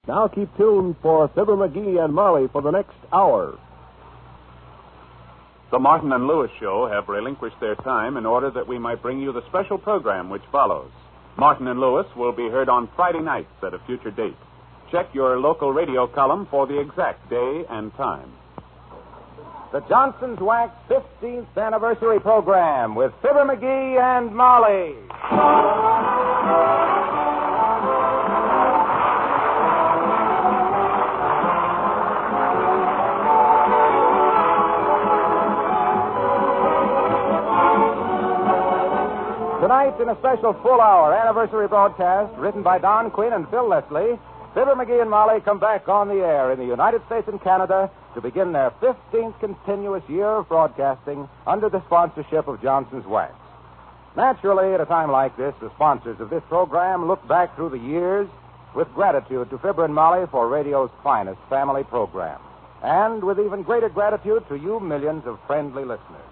Now keep tuned for Fibber McGee and Molly for the next hour. The Martin and Lewis Show have relinquished their time in order that we might bring you the special program which follows. Martin and Lewis will be heard on Friday nights at a future date. Check your local radio column for the exact day and time. The Johnson's Wax 15th anniversary program with Fibber McGee and Molly. Tonight, in a special full-hour anniversary broadcast written by Don Quinn and Phil Leslie, Fibber McGee and Molly come back on the air in the United States and Canada to begin their 15th continuous year of broadcasting under the sponsorship of Johnson's Wax. Naturally, at a time like this, the sponsors of this program look back through the years with gratitude to Fibber and Molly for radio's finest family program, and with even greater gratitude to you millions of friendly listeners,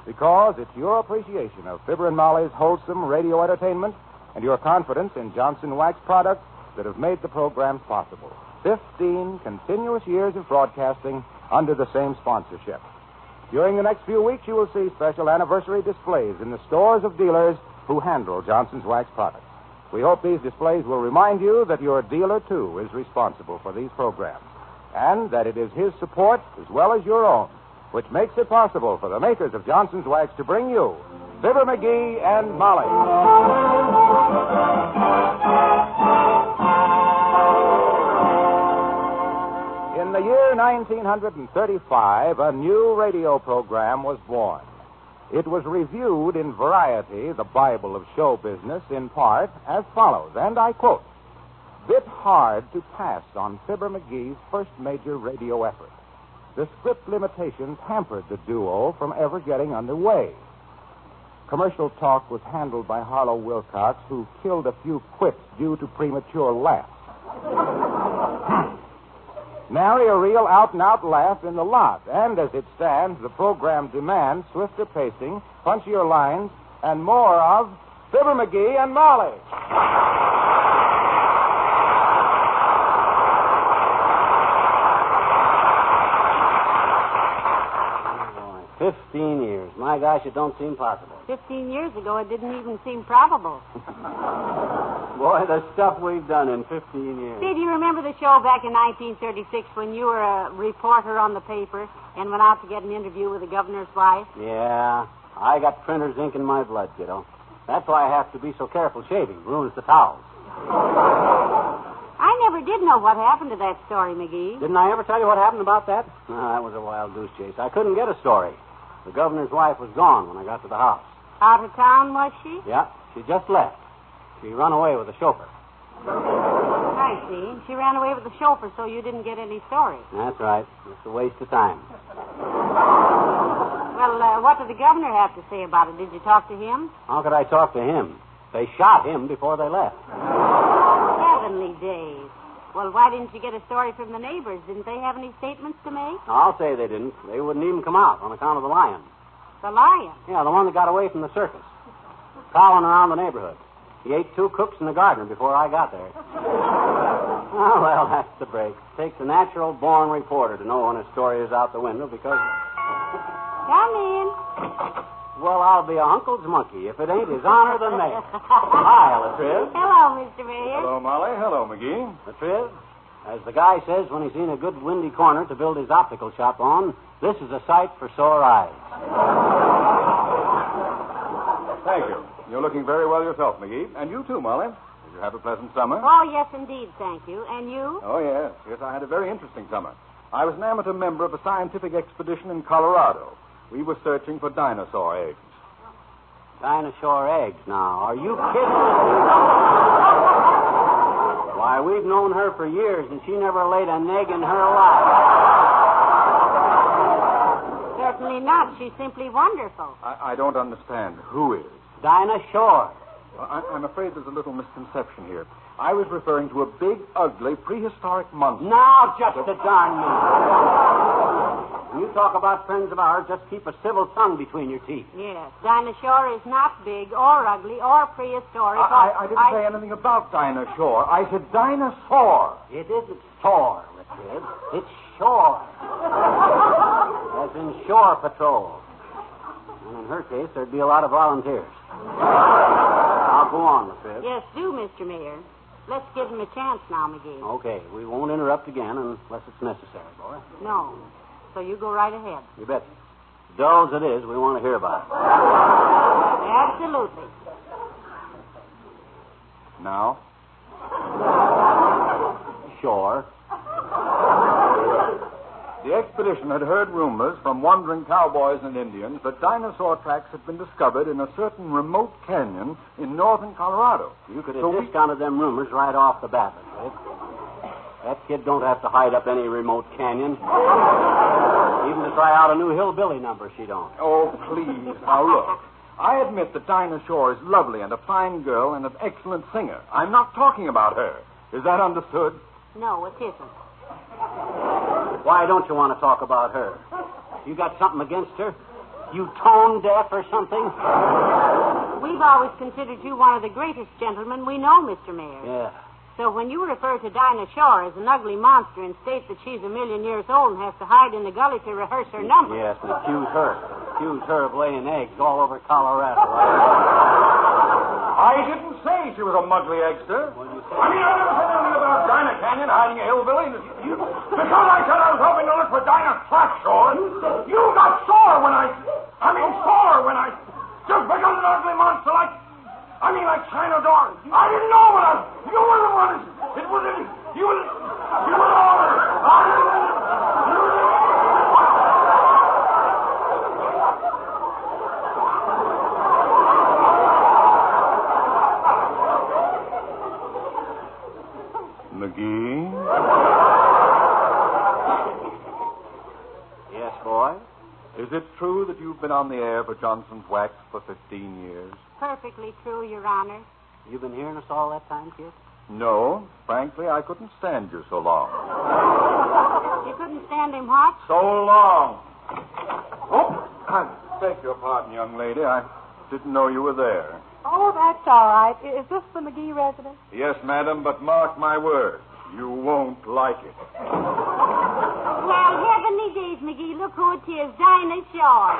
because it's your appreciation of Fibber and Molly's wholesome radio entertainment and your confidence in Johnson Wax products that have made the programs possible. 15 continuous years of broadcasting under the same sponsorship. During the next few weeks, you will see special anniversary displays in the stores of dealers who handle Johnson's Wax products. We hope these displays will remind you that your dealer, too, is responsible for these programs, and that it is his support, as well as your own, which makes it possible for the makers of Johnson's Wax to bring you Fibber McGee and Molly. In the year 1935, a new radio program was born. It was reviewed in Variety, the Bible of show business, in part as follows, and I quote, "Bit hard to pass on Fibber McGee's first major radio effort. The script limitations hampered the duo from ever getting underway. Commercial talk was handled by Harlow Wilcox, who killed a few quips due to premature laughs. Nary a real out-and-out laugh in the lot. And as it stands, the program demands swifter pacing, punchier lines, and more of Fibber McGee and Molly." 15 years. My gosh, it don't seem possible. 15 years ago, it didn't even seem probable. Boy, the stuff we've done in 15 years. See, do you remember the show back in 1936 when you were a reporter on the paper and went out to get an interview with the governor's wife? Yeah, I got printer's ink in my blood, kiddo. That's why I have to be so careful shaving. Ruins the towels. I never did know what happened to that story, McGee. Didn't I ever tell you what happened about that? No, that was a wild goose chase. I couldn't get a story. The governor's wife was gone when I got to the house. Out of town, was she? Yeah, she just left. She run away with the chauffeur. I see. She ran away with the chauffeur, so you didn't get any story. That's right. It's a waste of time. Well, what did the governor have to say about it? Did you talk to him? How could I talk to him? They shot him before they left. Heavenly days. Well, why didn't you get a story from the neighbors? Didn't they have any statements to make? I'll say they didn't. They wouldn't even come out on account of the lion. The lion? Yeah, the one that got away from the circus. Prowling around the neighborhood. He ate 2 cooks and the gardener before I got there. Oh, well, that's the break. It takes a natural-born reporter to know when a story is out the window because... Come in. Well, I'll be a uncle's monkey if it ain't his honor the mayor. Hi, Latriv. Hello, Mr. Mayor. Hello, Molly. Hello, McGee. Latriv, as the guy says when he's seen a good windy corner to build his optical shop on, this is a sight for sore eyes. Thank you. You're looking very well yourself, McGee. And you too, Molly. Did you have a pleasant summer? Oh, yes, indeed, thank you. And you? Oh, yes. Yes, I had a very interesting summer. I was an amateur member of a scientific expedition in Colorado. We were searching for dinosaur eggs. Dinosaur eggs now. Are you kidding me? Why, we've known her for years, and she never laid an egg in her life. Certainly not. She's simply wonderful. I don't understand. Who is? Dinah Shore. I'm afraid there's a little misconception here. I was referring to a big, ugly, prehistoric monster. Now, just a darn minute. When you talk about friends of ours, just keep a civil tongue between your teeth. Yes. Dinosaur is not big or ugly or prehistoric. I didn't say anything about dinosaur. I said dinosaur. It isn't shore, Richard. It's shore. As in shore patrol. And in her case, there'd be a lot of volunteers. I'll go on, Richard. Yes, do, Mr. Mayor. Let's give him a chance now, McGee. Okay, we won't interrupt again unless it's necessary, boy. No. So you go right ahead. You bet. Dull as it is, we want to hear about it. Absolutely. Now? Sure. The expedition had heard rumors from wandering cowboys and Indians that dinosaur tracks had been discovered in a certain remote canyon in northern Colorado. You could have discounted them rumors right off the bat, Richard. That kid don't have to hide up any remote canyon. Even to try out a new hillbilly number, she don't. Oh, please. Now, look. I admit that Dinah Shore is lovely and a fine girl and an excellent singer. I'm not talking about her. Is that understood? No, it isn't. Why don't you want to talk about her? You got something against her? You tone deaf or something? We've always considered you one of the greatest gentlemen we know, Mr. Mayor. Yeah. So when you refer to Dinah Shore as an ugly monster and state that she's 1,000,000 years old and has to hide in the gully to rehearse her number... Yes, and accuse her of laying eggs all over Colorado. I didn't say she was a muggly eggster. What did you say? I mean, I never said anything about Dinah Canyon hiding a hillbilly. Because I said I was hoping to look for Dinah Shore. You got sore when sore when I... Just because an ugly monster like China Dawn. I didn't know what you were the one. It was you were all. McGee? Yes, boy? Is it true that you've been on the air for Johnson's Wax for 15 years? Perfectly true, Your Honor. You been hearing us all that time, kid? No. Frankly, I couldn't stand you so long. You couldn't stand him what? So long. Oh, I beg your pardon, young lady. I didn't know you were there. Oh, that's all right. Is this the McGee residence? Yes, madam, but mark my words. You won't like it. Well, heavenly days, McGee. Look who it is, Dinah Shore.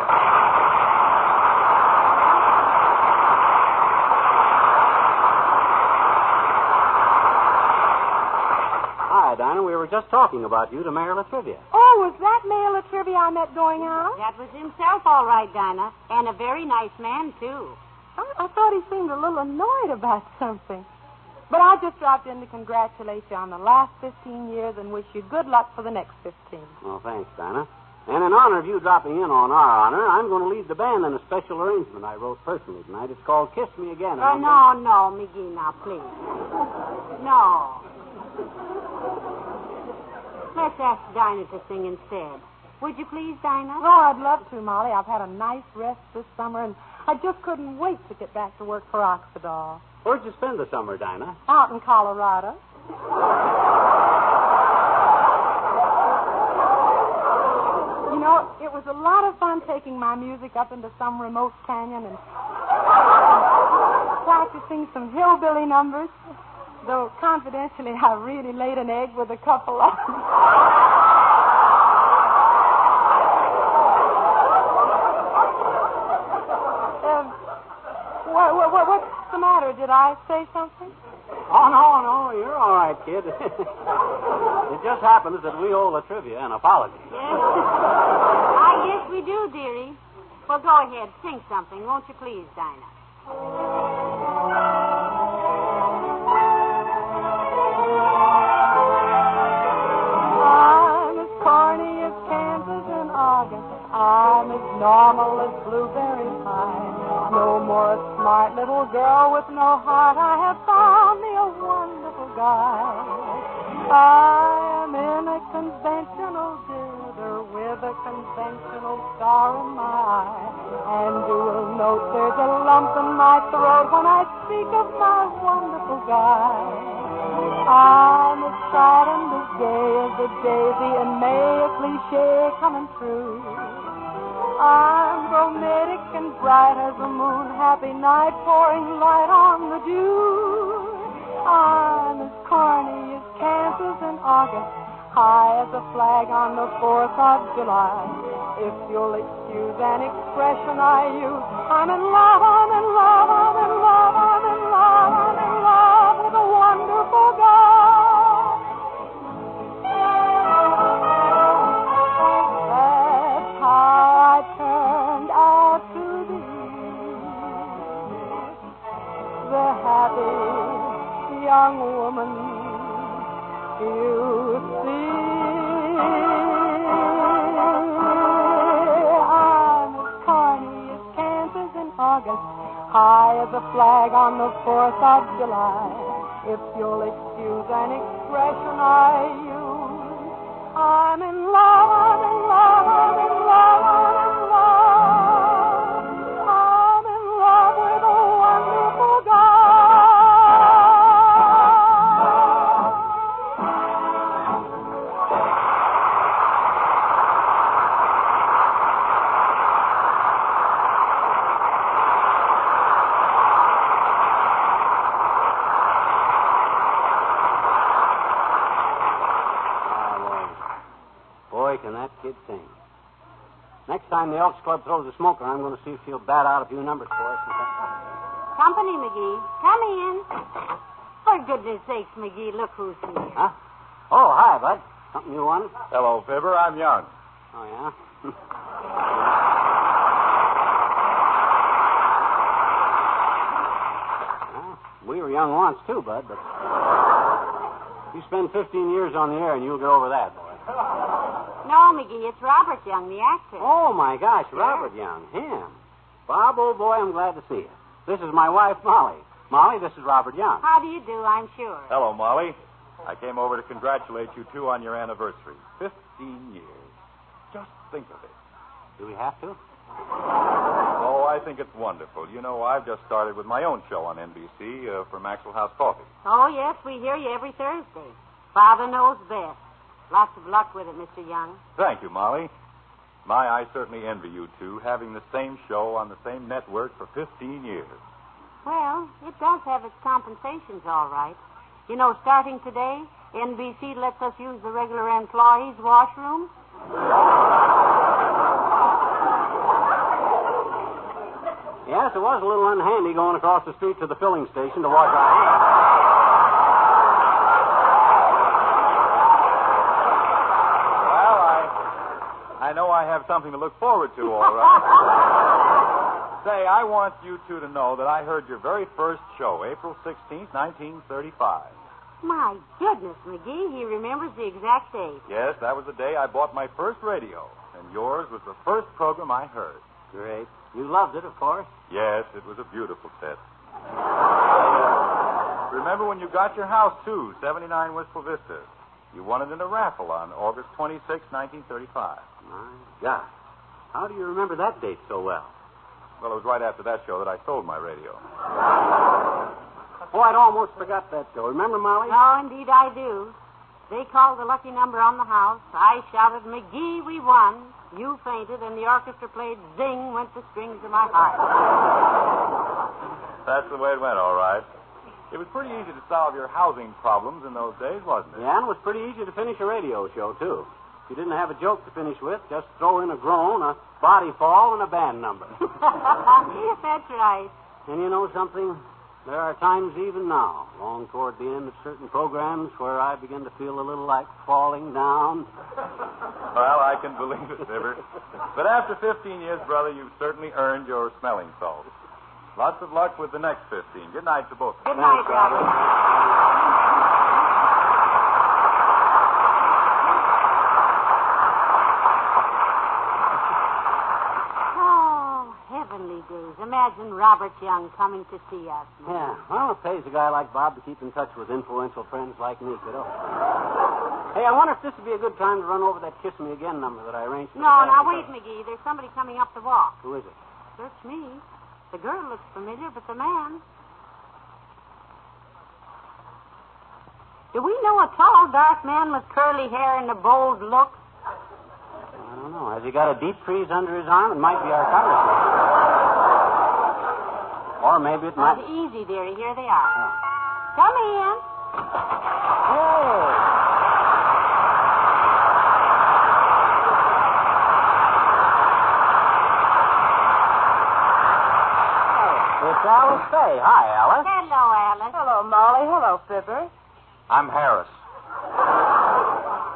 Hi, Dinah. We were just talking about you to Mayor Latrivia. Oh, was that Mayor Latrivia I met going out? That was himself, all right, Dinah. And a very nice man, too. I thought he seemed a little annoyed about something. But I just dropped in to congratulate you on the last 15 years and wish you good luck for the next 15. Well, thanks, Dinah. And in honor of you dropping in on our honor, I'm going to lead the band in a special arrangement I wrote personally tonight. It's called Kiss Me Again. Oh, no, McGee, now, please. No. Let's ask Dinah to sing instead. Would you please, Dinah? Oh, I'd love to, Molly. I've had a nice rest this summer, and I just couldn't wait to get back to work for Oxidol. Where'd you spend the summer, Dinah? Out in Colorado. You know, it was a lot of fun taking my music up into some remote canyon and practicing some hillbilly numbers. Though, confidentially, I really laid an egg with a couple of them. What's the matter? Did I say something? Oh, no, you're all right, kid. It just happens that we owe Latrivia an apology. Yes. I guess we do, dearie. Well, go ahead. Sing something, won't you please, Dinah? I'm as corny as Kansas in August. I'm as normal as blueberry pie. No more a smart little girl with no heart. I have found me a wonderful guy. I am in a conventional dither with a conventional star in my eye. And you will note there's a lump in my throat when I speak of my wonderful guy. I'm as sad and as gay as a daisy in May, a cliche coming true. I'm bromidic and bright as a moon, happy night pouring light on the dew. I'm as corny as Kansas in August, high as a flag on the 4th of July. If you'll excuse an expression I use, I'm in love, I'm in love, I'm in love, I'm in love, I'm in love with a wonderful guy. That's how I turned out to be the happy young woman you see. I'm as corny as Kansas in August, high as a flag on the 4th of July. If you'll excuse an expression I use, I'm in love, I'm in love, I'm in love, I'm in love. I'm in love with a wonderful guy. Can that kid sing? Next time the Elks Club throws a smoker, I'm going to see if she'll bat out a few numbers for us. Company, McGee. Come in. For goodness sakes, McGee, look who's here. Huh? Oh, hi, Bud. Something you wanted? Hello, Fibber. I'm Young. Oh, yeah? Well, we were young once, too, Bud, but you spend 15 years on the air and you'll get over that, boy. No, McGee, it's Robert Young, the actor. Oh, my gosh, Robert Young. Him. Bob, old boy, I'm glad to see you. This is my wife, Molly. Molly, this is Robert Young. How do you do, I'm sure. Hello, Molly. I came over to congratulate you two on your anniversary. 15 years. Just think of it. Do we have to? Oh, I think it's wonderful. You know, I've just started with my own show on NBC for Maxwell House Coffee. Oh, yes, we hear you every Thursday. Father knows best. Lots of luck with it, Mr. Young. Thank you, Molly. I certainly envy you two, having the same show on the same network for 15 years. Well, it does have its compensations, all right. You know, starting today, NBC lets us use the regular employees' washroom. Yes, it was a little unhandy going across the street to the filling station to wash our hands. I know I have something to look forward to, all right. Say, I want you two to know that I heard your very first show, April 16th, 1935. My goodness, McGee, he remembers the exact date. Yes, that was the day I bought my first radio, and yours was the first program I heard. Great. You loved it, of course. Yes, it was a beautiful set. Remember when you got your house, too, 79 Wistful Vista. You won it in a raffle on August 26, 1935. My God. How do you remember that date so well? Well, it was right after that show that I sold my radio. Oh, I'd almost forgot that show. Remember, Molly? Oh, indeed I do. They called the lucky number on the house. I shouted, McGee, we won. You fainted, and the orchestra played Zing, went the strings of my heart. That's the way it went, all right. It was pretty easy to solve your housing problems in those days, wasn't it? Yeah, and it was pretty easy to finish a radio show, too. If you didn't have a joke to finish with, just throw in a groan, a body fall, and a band number. That's right. And you know something? There are times even now, long toward the end of certain programs, where I begin to feel a little like falling down. Well, I can believe it, Fibber. But after 15 years, brother, you've certainly earned your smelling salts. Lots of luck with the next 15. Good night to both of you. Good night, Robert. Heavenly days. Imagine Robert Young coming to see us. Yeah, well, it pays a guy like Bob to keep in touch with influential friends like me, kiddo. Hey, I wonder if this would be a good time to run over that Kiss Me Again number that I arranged for No, now wait, McGee. There's somebody coming up the walk. Who is it? Search me. The girl looks familiar, but the man... Do we know a tall, dark man with curly hair and a bold look? I don't know. Has he got a deep freeze under his arm? It might be our congressman. Or maybe it might... Easy, dearie. Here they are. Oh. Come in. Hey. It's Alice Faye. Hi, Alice. Hello, Alice. Hello, Molly. Hello, Fibber. I'm Harris.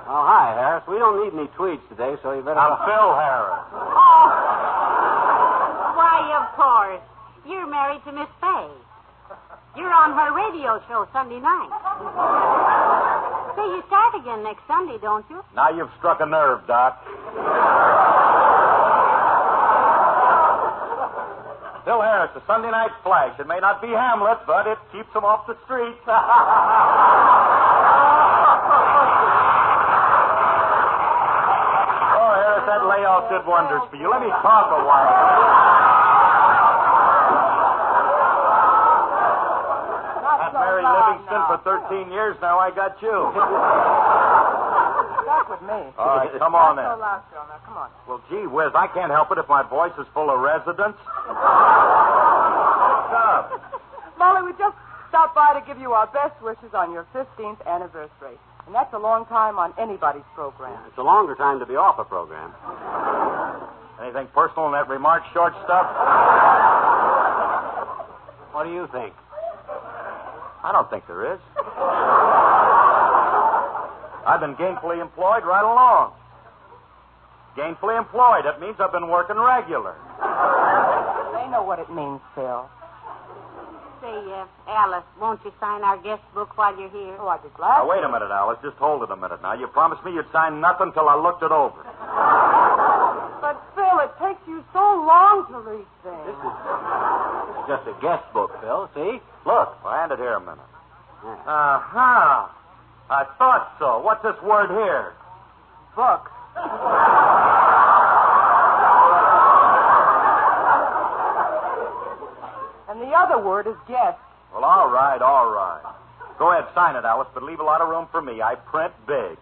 Oh, hi, Harris. We don't need any tweeds today, so you better... I'm Phil Harris. Oh. Why, of course. You're married to Miss Faye. You're on her radio show Sunday night. Say, you start again next Sunday, don't you? Now you've struck a nerve, Doc. Phil Harris, the Sunday night flash. It may not be Hamlet, but it keeps him off the streets. Oh, Harris, that layout did wonders for you. Let me talk a while. I've married Livingston for 13 years now. I got you. Stuck with me. All right, come on then. So loud, Phil. Now, come on. Well, gee whiz, I can't help it if my voice is full of residents. What's up? Molly, we just stopped by to give you our best wishes on your 15th anniversary. And that's a long time on anybody's program. It's a longer time to be off a program. Anything personal in that remark, short stuff? What do you think? I don't think there is. I've been gainfully employed right along. Gainfully employed. That means I've been working regular. They know what it means, Phil. Say, Alice, won't you sign our guest book while you're here? Oh, I'd be glad. Now, wait a minute, Alice. Just hold it a minute now. You promised me you'd sign nothing till I looked it over. But, Phil, it takes you so long to read things. This is just a guest book, Phil. See? Look. Well, hand it here a minute. Yeah. Uh-huh. I thought so. What's this word here? Book. And the other word is guest. Well, all right. Go ahead, sign it, Alice, but leave a lot of room for me. I print big.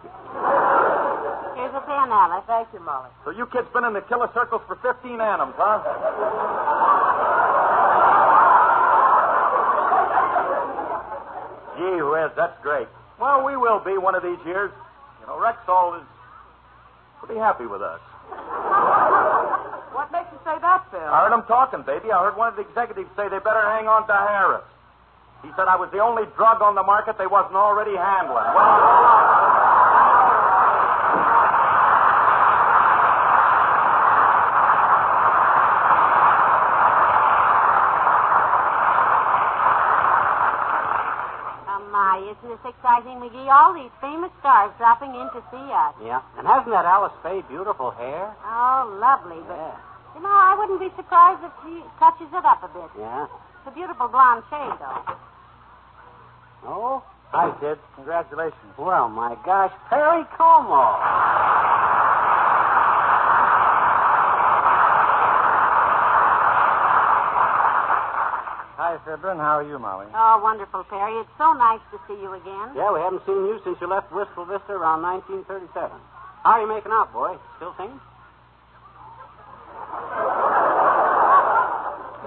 Here's a pen, Alice. Thank you, Molly. So you kids been in the killer circles for 15 annums, huh? Gee whiz, that's great. Well, we will be one of these years. You know, Rexall is pretty happy with us. What makes you say that, Phil? I heard them talking, baby. I heard one of the executives say they better hang on to Harris. He said I was the only drug on the market they wasn't already handling. Isn't this exciting, McGee? All these famous stars dropping in to see us. Yeah. And hasn't that Alice Faye beautiful hair? Oh, lovely. But, Yeah. you know, I wouldn't be surprised if she touches it up a bit. Yeah. It's a beautiful blonde shade, though. Oh? Hi, kid. Congratulations. Well, my gosh, Perry Como. Hi, Fibber, and how are you, Molly? Oh, wonderful, Perry. It's so nice to see you again. Yeah, we haven't seen you since you left Wistful Vista around 1937. How are you making out, boy? Still singing?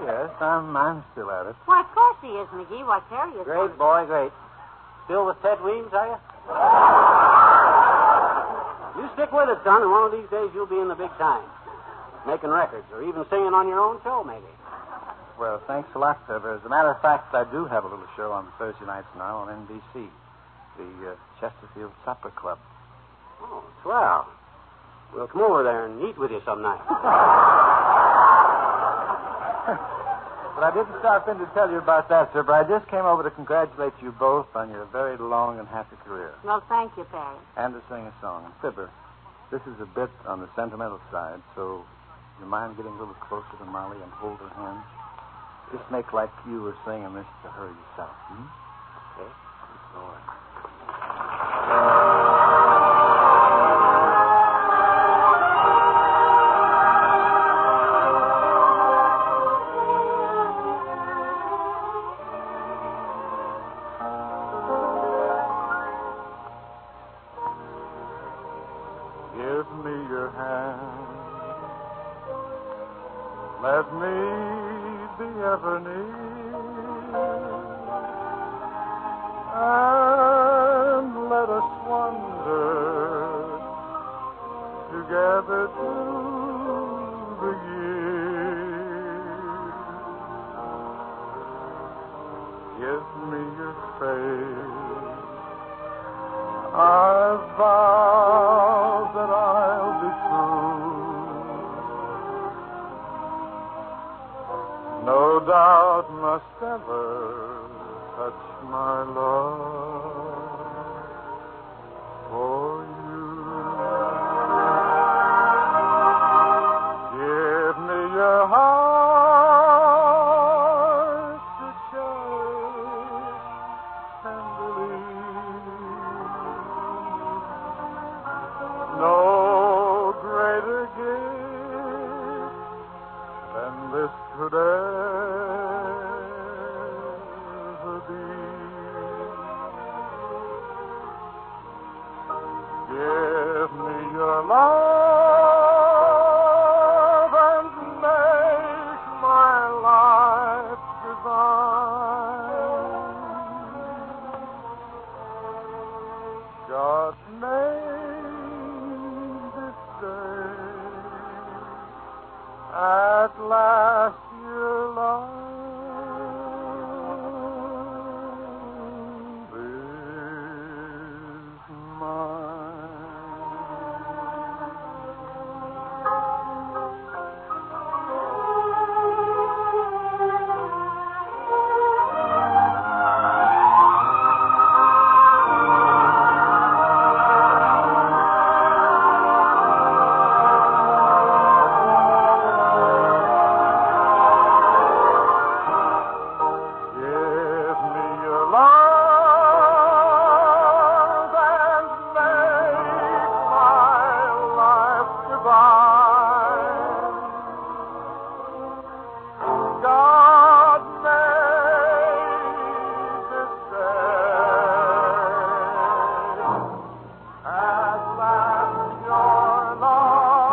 Yes, I'm still at it. Why, of course he is, McGee. Why, Perry is... Great, boy, great. Still with Ted Weems, are you? You stick with it, son, and one of these days you'll be in the big time. Making records, or even singing on your own show, maybe. Well, thanks a lot, Fibber. As a matter of fact, I do have a little show on Thursday nights now on NBC, the Chesterfield Supper Club. Oh, swell. We'll come over there and eat with you some night. But I didn't stop in to tell you about that, Fibber. I just came over to congratulate you both on your very long and happy career. Well, thank you, Perry. And to sing a song. And Fibber, this is a bit on the sentimental side, so you mind getting a little closer to Molly and hold her hand? Just make like you were singing this to her yourself, hmm? Okay. All right. Give me your hand. Let me be ever near. And let us wander together through the years. Give me your face. I vow that I'll be true. No doubt must ever touch my love for you. Give me your heart to cherish tenderly. No greater gift than this could ever be. Give me your love and make my life divine. God made this day at last your love is mine. Give me your love and make my life divine. God made this day at last your love is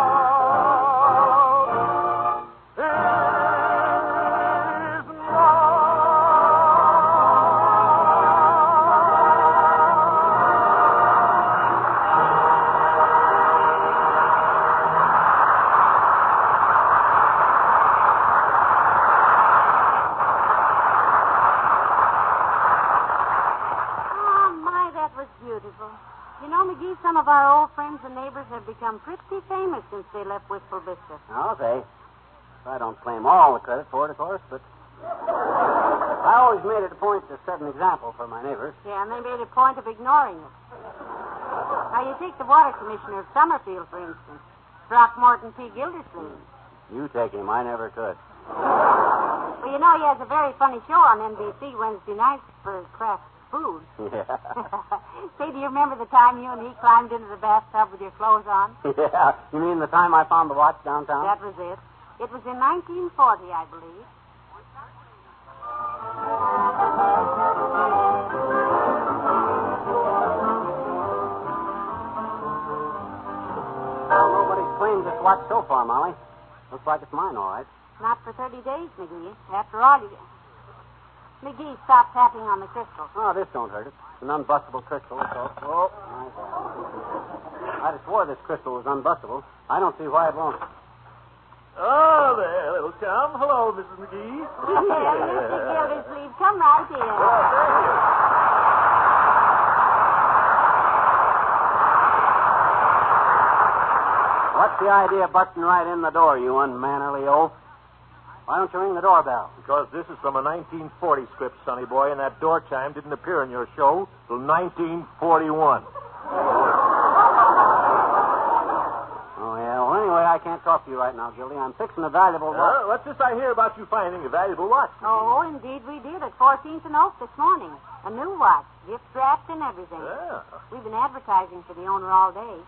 Oh, my, that was beautiful. You know, McGee, some of our old friends and neighbors have become pretty famous since they left Wistful Vista. Okay. I don't claim all the credit for it, of course, but I always made it a point to set an example for my neighbors. Yeah, and they made a point of ignoring it. Now, you take the water commissioner of Summerfield, for instance, Throckmorton P. Gildersleeve. You take him. I never could. Well, you know, he has a very funny show on NBC Wednesday nights for craft food. Yeah. Say, do you remember the time you and he climbed into the bathtub with your clothes on? Yeah. You mean the time I found the watch downtown? That was it. It was in 1940, I believe. Well, nobody's claimed this watch so far, Molly. Looks like it's mine, all right. Not for 30 days, McGee. After all, you... McGee, stop tapping on the crystal. Oh, this don't hurt it. It's an unbustable crystal, so... Oh, nice. I'd have swore this crystal was unbustable. I don't see why it won't. Oh, there, little chum. Hello, Mrs. McGee. Mr. Gildersleeve, come right in. Well, thank you. What's the idea of busting right in the door, you unmannerly oaf? Why don't you ring the doorbell? Because this is from a 1940 script, sonny boy, and that door chime didn't appear in your show till 1941. Oh, yeah. Well, anyway, I can't talk to you right now, Gildy. I'm fixing a valuable watch. What's this I hear about you finding a valuable watch? Oh, indeed we did at 14th and Oak this morning. A new watch, gift wrapped and everything. Yeah. We've been advertising for the owner all day.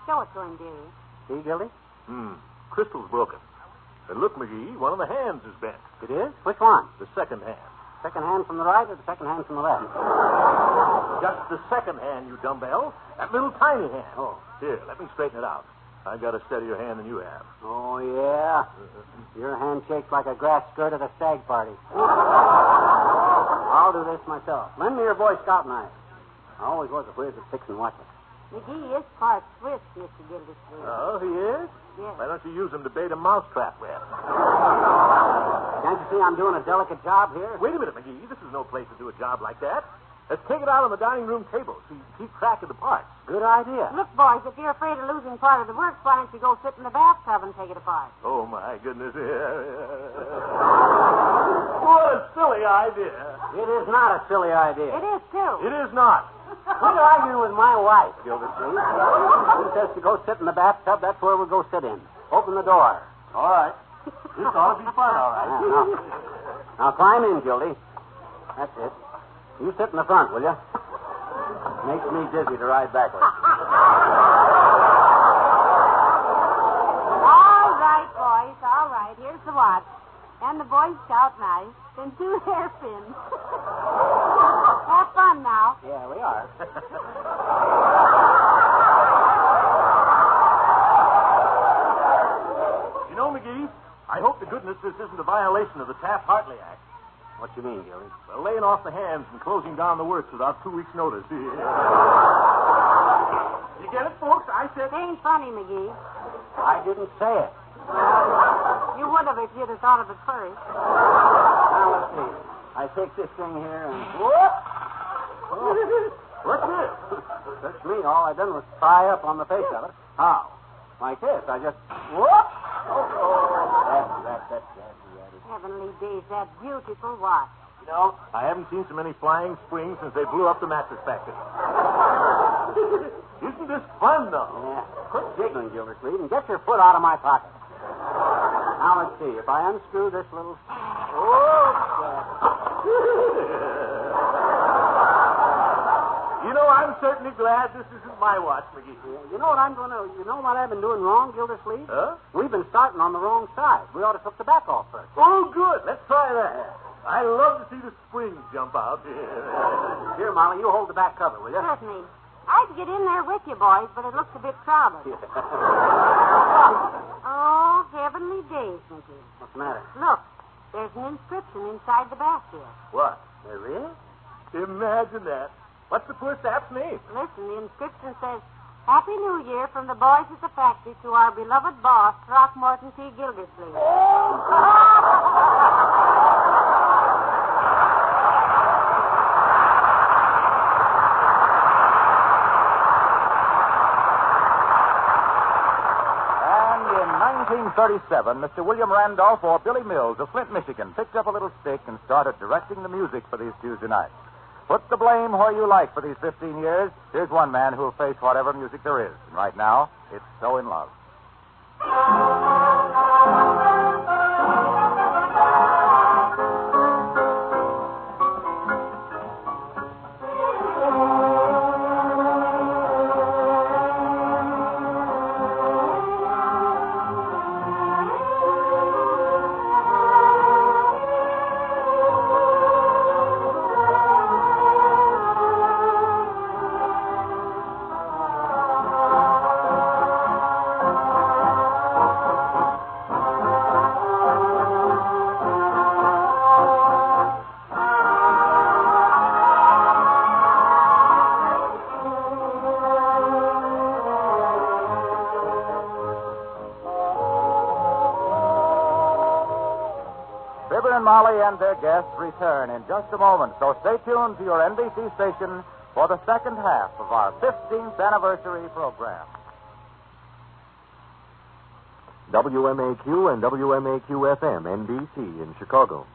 Show it to him, dearie. See, Gildy? Crystal's broken. And look, McGee, one of the hands is bent. It is? Which one? The second hand. Second hand from the right or the second hand from the left? Just the second hand, you dumbbell. That little tiny hand. Oh. Here, let me straighten it out. I got a steadier hand than you have. Oh, yeah? Your hand shakes like a grass skirt at a stag party. I'll do this myself. Lend me your Boy Scout knife. I always was a whiz at fixing watches. McGee is part Swiss, Mr. Gildersleeve. Oh, he is? Yes. Why don't you use him to bait a mousetrap with? Can't you see I'm doing a delicate job here? Wait a minute, McGee. This is no place to do a job like that. Let's take it out on the dining room table so you can keep track of the parts. Good idea. Look, boys, if you're afraid of losing part of the works, why don't you go sit in the bathtub and take it apart? Oh, my goodness. What a silly idea. It is not a silly idea. It is, too. It is not. Quit arguing with my wife, Gildersleeve. She says to go sit in the bathtub. That's where we'll go sit in. Open the door. All right. This ought to be fun, all right. Now climb in, Gildy. That's it. You sit in the front, will you? Makes me dizzy to ride backwards. All right, boys, all right. Here's the watch. And the Boy Scout knife. And 2 hairpins. Have fun now. Yeah, we are. You know, McGee, I hope to goodness this isn't a violation of the Taft-Hartley Act. What you mean, Gildy? Well, laying off the hands and closing down the works without 2 weeks' notice. You get it, folks? I said... It ain't funny, McGee. I didn't say it. You would have if you'd have thought of it first. Now, let's see. I take this thing here and... Whoop! Oh. What's this? Search me. All I done was pry up on the face of it. How? Like this. I just... Whoop! That's Heavenly days, that beautiful watch. You know, I haven't seen so many flying springs since they blew up the mattress factory. Isn't this fun, though? Yeah. Quit jiggling, Gildersleeve, and get your foot out of my pocket. Now, let's see. If I unscrew this little... You know, I'm certainly glad this isn't my watch, McGee. You know what I'm going to... You know what I've been doing wrong, Gildersleeve? Huh? We've been starting on the wrong side. We ought to took the back off first. Oh, good. Let's try that. I love to see the springs jump out. Here, Molly, you hold the back cover, will you? Certainly. I'd get in there with you, boys, but it looks a bit crowded. Oh, heavenly days, McGee. What's the matter? Look, there's an inscription inside the basket. What? There is? Imagine that. What's the poor sap's name? Listen, the inscription says, Happy New Year from the boys at the factory to our beloved boss, Throckmorton T. Gildersleeve. And in 1937, Mr. William Randolph, or Billy Mills of Flint, Michigan, picked up a little stick and started directing the music for these Tuesday nights. Put the blame where you like for these 15 years. Here's one man who'll face whatever music there is. And right now, it's So in Love. Fibber and Molly and their guests return in just a moment, so stay tuned to your NBC station for the second half of our 15th anniversary program. WMAQ and WMAQ-FM, NBC in Chicago.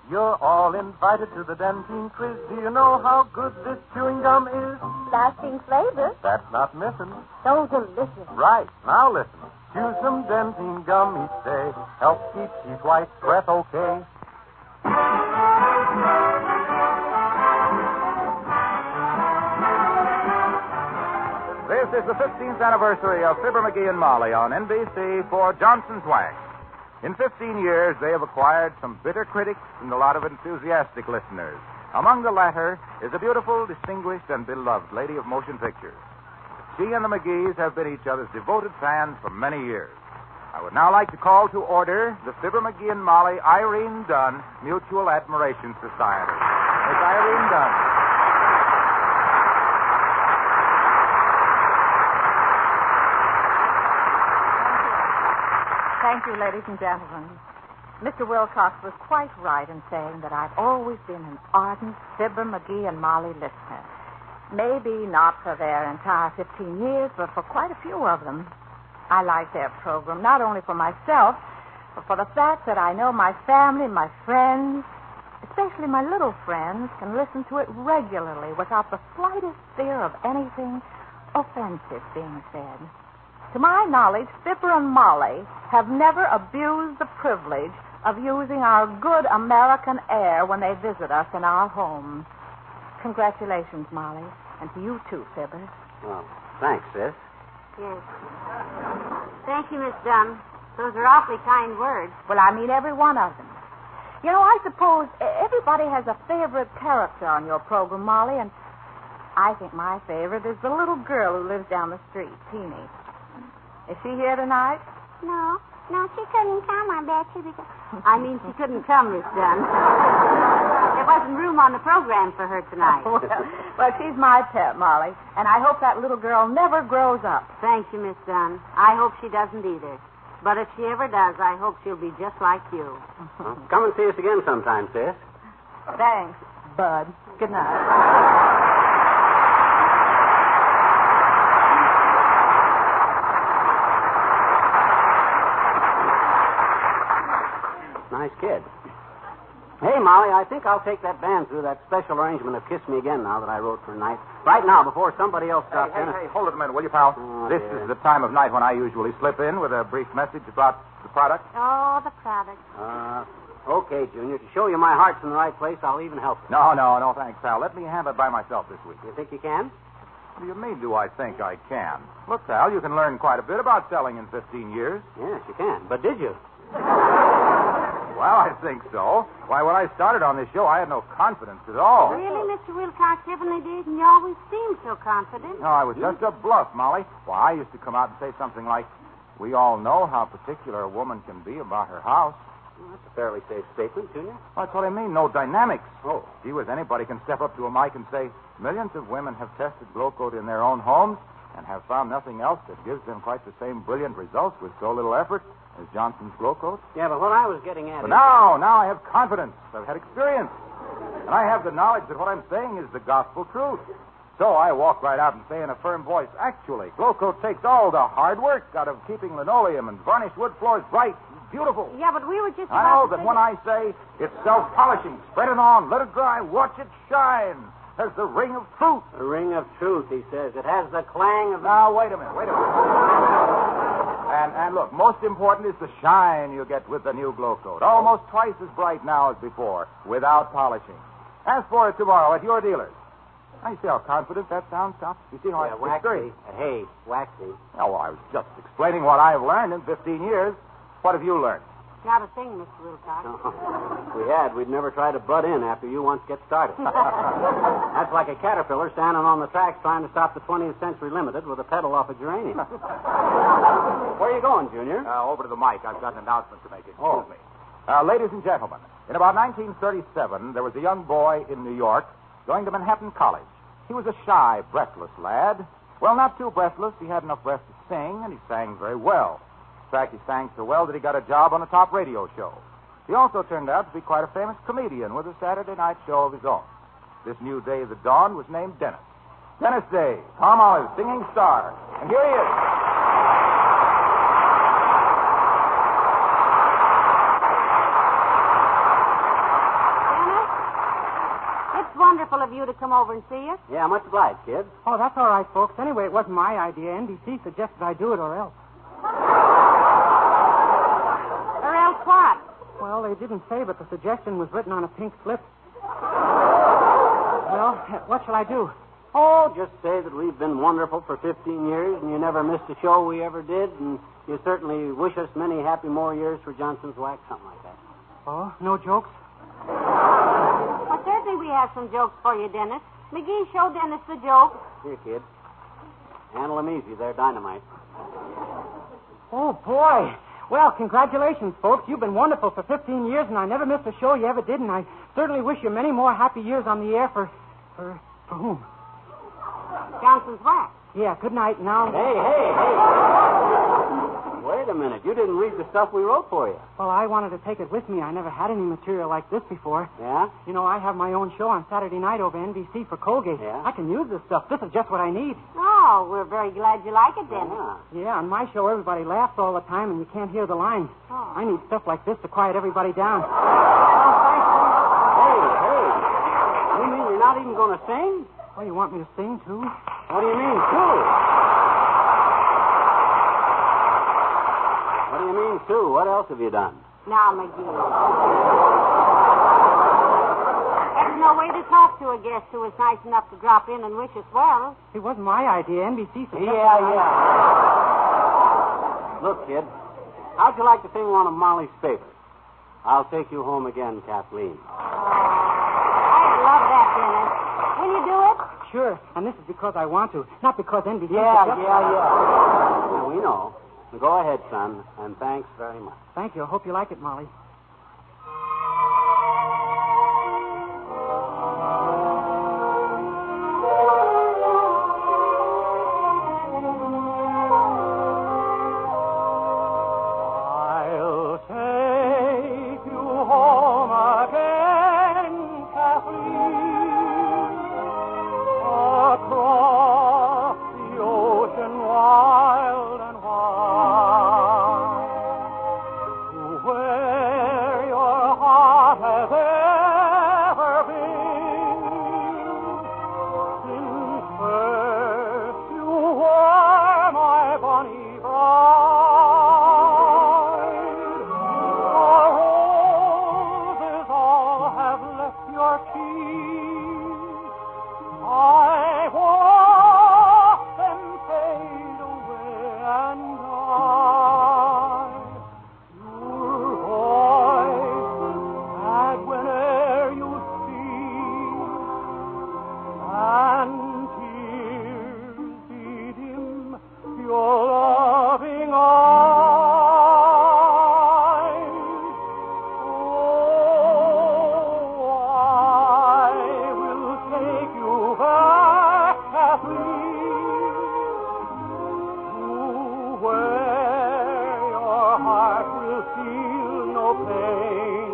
You're all invited to the Dentine Quiz. Do you know how good this chewing gum is? Lasting flavor. That's not missing. So delicious. Right. Now listen. Chew some Dentine gum each day. Help keep teeth white, breath okay. This is the 15th anniversary of Fibber McGee and Molly on NBC for Johnson's Wax. In 15 years, they have acquired some bitter critics and a lot of enthusiastic listeners. Among the latter is a beautiful, distinguished, and beloved lady of motion pictures. She and the McGees have been each other's devoted fans for many years. I would now like to call to order the Fibber McGee and Molly Irene Dunn Mutual Admiration Society. Miss Irene Dunn. Thank you, ladies and gentlemen. Mr. Wilcox was quite right in saying that I've always been an ardent Fibber McGee and Molly listener. Maybe not for their entire 15 years, but for quite a few of them. I like their program, not only for myself, but for the fact that I know my family, my friends, especially my little friends, can listen to it regularly without the slightest fear of anything offensive being said. To my knowledge, Fibber and Molly have never abused the privilege of using our good American air when they visit us in our homes. Congratulations, Molly, and to you too, Fibber. Well, thanks, sis. Yes. Thank you, Miss Dunn. Those are awfully kind words. Well, I mean every one of them. You know, I suppose everybody has a favorite character on your program, Molly, and I think my favorite is the little girl who lives down the street, Teeny. Is she here tonight? No, she couldn't come, I bet you, because... I mean, she couldn't come, Miss Dunn. There wasn't room on the program for her tonight. Well, she's my pet, Molly, and I hope that little girl never grows up. Thank you, Miss Dunn. I hope she doesn't either. But if she ever does, I hope she'll be just like you. Well, come and see us again sometime, sis. Thanks, Bud. Good night. Nice kid. Hey, Molly, I think I'll take that band through that special arrangement of Kiss Me Again now that I wrote for tonight. Right now, before somebody else drops in. Hey, hold it a minute, will you, pal? Oh, this dear. is the time of night when I usually slip in with a brief message about the product. Oh, the product. Okay, Junior. To show you my heart's in the right place, I'll even help you. No, thanks, pal. Let me handle it by myself this week. You think you can? What do you mean, do I think I can? Look, pal, you can learn quite a bit about selling in 15 years. Yes, you can. But did you? Well, I think so. Why, when I started on this show, I had no confidence at all. Really, Mr. Wilcox, heavenly days, and you always seem so confident. No, I was just a bluff, Molly. Why, I used to come out and say something like, we all know how particular a woman can be about her house. Well, that's a fairly safe statement, Junior. Well, that's what I mean, no dynamics. Oh. Gee whiz, anybody can step up to a mic and say, millions of women have tested Glowcoat in their own homes and have found nothing else that gives them quite the same brilliant results with so little effort as Johnson's Glowcoat. Yeah, but what I was getting at But is... now I have confidence. I've had experience. And I have the knowledge that what I'm saying is the gospel truth. So I walk right out and say in a firm voice, actually, Glowcoat takes all the hard work out of keeping linoleum and varnished wood floors bright and beautiful. Yeah, but we were just I know about to that say when I say it's self-polishing, spread it on, let it dry, watch it shine. Has the ring of truth. The ring of truth, he says. It has the clang of... Now, wait a minute. And look, most important is the shine you get with the new Glowcoat. Almost twice as bright now as before, without polishing. Ask for it tomorrow at your dealer's. Now, you see how confident that sounds, Tom? You see how waxy. Hey, waxy. Oh, well, I was just explaining what I've learned in 15 years. What have you learned? Not a thing, Mr. Wilcox. If we had, we'd never try to butt in after you once get started. That's like a caterpillar standing on the tracks trying to stop the 20th Century Limited with a pedal off a geranium. Where are you going, Junior? Over to the mic. I've got an announcement to make. Excuse me. Ladies and gentlemen, in about 1937, there was a young boy in New York going to Manhattan College. He was a shy, breathless lad. Well, not too breathless. He had enough breath to sing, and he sang very well. In fact, he sang so well that he got a job on a top radio show. He also turned out to be quite a famous comedian with a Saturday night show of his own. This new day that dawned was named Dennis. Dennis Day, Tom Olive's singing star. And here he is. It's wonderful of you to come over and see us. Yeah, much obliged, kid. Oh, that's all right, folks. Anyway, it wasn't my idea. NBC suggested I do it or else. Or else what? Well, they didn't say, but the suggestion was written on a pink slip. Well, what shall I do? Oh, just say that we've been wonderful for 15 years and you never missed a show we ever did, and you certainly wish us many happy more years for Johnson's Wax, something like that. Oh, no jokes? Well, certainly we have some jokes for you, Dennis. McGee, show Dennis the joke. Here, kid. Handle them easy. They're dynamite. Oh, boy. Well, congratulations, folks. You've been wonderful for 15 years, and I never missed a show you ever did, and I certainly wish you many more happy years on the air for whom? Johnson's Wax. Yeah, good night. Now... Hey. Wait a minute. You didn't read the stuff we wrote for you. Well, I wanted to take it with me. I never had any material like this before. Yeah? You know, I have my own show on Saturday night over NBC for Colgate. Yeah? I can use this stuff. This is just what I need. Oh, we're very glad you like it, Dennis. Yeah, on my show, everybody laughs all the time, and you can't hear the lines. Oh. I need stuff like this to quiet everybody down. Hey. You mean you're not even going to sing? Oh, you want me to sing, too? What do you mean, too? What do you mean, too? What else have you done? Now, McGee. There's no way to talk to a guest who was nice enough to drop in and wish us well. It wasn't my idea. NBC suggested... Yeah. Look, kid. How'd you like to sing one of Molly's favorites? I'll Take You Home Again, Kathleen. I'd love that, Dennis. Will you do it? Sure, and this is because I want to, not because NBC... Yeah. We know. Go ahead, son, and thanks very much. Thank you. I hope you like it, Molly. I'll take you home again, Kathleen, across the ocean wild and wide, to where your heart has ever been, since first you were my bonny bride. The roses all have left your cheek. I watch them fade away and die. Your voice is sad whene'er you speak, and tears bedim your loving eyes. Oh, I will take you back, Kathleen, to where your heart will feel no pain,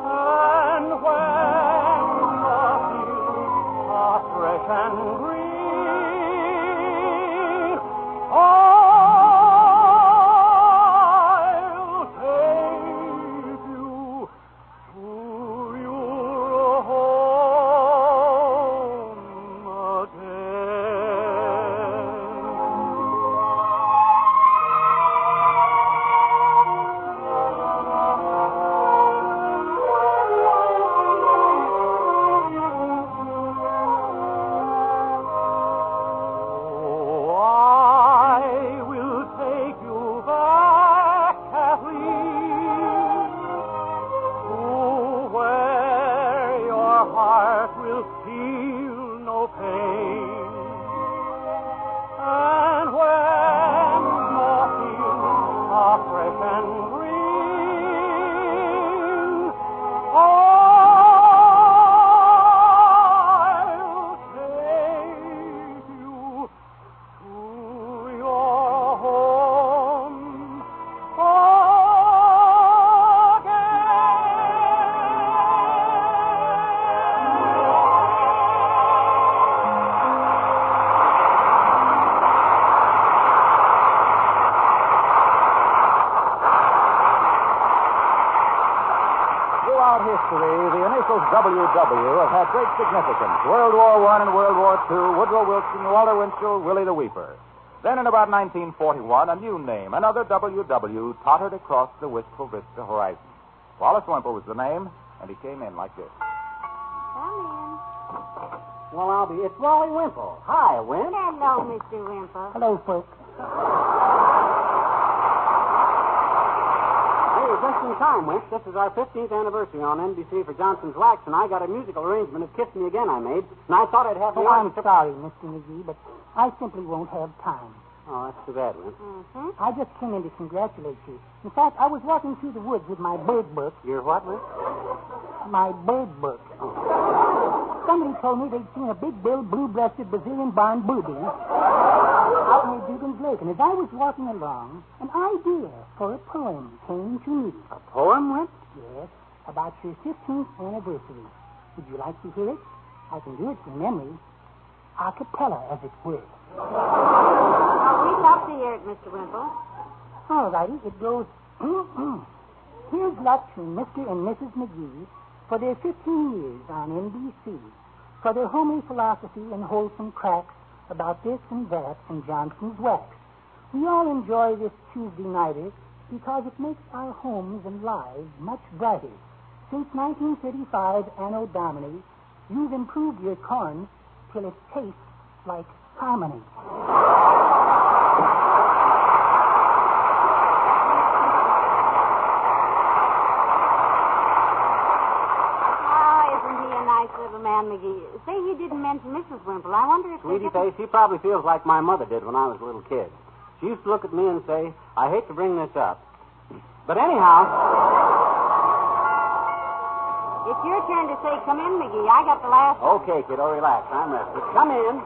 and when the fields are fresh and green, I'll take you to your home Oh, I will take you back, Kathleen, to where your heart will feel no pain, and when the fields are fresh and green, I'll take you to your home Throughout history, the initials WW have had great significance. World War I and World War II, Woodrow Wilson, Walter Winchell, Willie the Weeper. Then in about 1941, a new name, another WW, tottered across the Wistful Vista horizon. Wallace Wimple was the name, and he came in like this. Come in. Well, I'll be. It's Wally Wimple. Hi, Wimp. Hello, Mr. Wimple. Hello, folks. Hey, just in time, Wimp. This is our 15th anniversary on NBC for Johnson's Wax, and I got a musical arrangement of Kiss Me Again I made, and I thought I'd have the I'm sorry, Mr. McGee, but I simply won't have time. Oh, that's too bad, Wimp. Mm-hmm. I just came in to congratulate you. In fact, I was walking through the woods with my bird book. Your what, Wimp? My bird book. Somebody told me they'd seen a big-billed, blue-breasted Brazilian barn booby out near Dugan's Lake. And as I was walking along, an idea for a poem came to me. A poem, Wimp? Yes, about your 15th anniversary. Would you like to hear it? I can do it from memory. A cappella, as it were. We'd love to hear it, Mr. Wimple. All righty, it goes... Here's luck to Mr. and Mrs. McGee for their 15 years on NBC, for their homely philosophy and wholesome cracks about this and that and Johnson's Wax. We all enjoy this Tuesday nighter because it makes our homes and lives much brighter. Since 1935, Anno Domini, you've improved your corn till it tastes like harmony. Man, McGee. Say you didn't mention Mrs. Wimple. I wonder if... Sweetie face, he probably feels like my mother did when I was a little kid. She used to look at me and say, I hate to bring this up. But anyhow... It's your turn to say, come in, McGee. I got the last... Okay, kiddo, relax. I'm rested. Come in.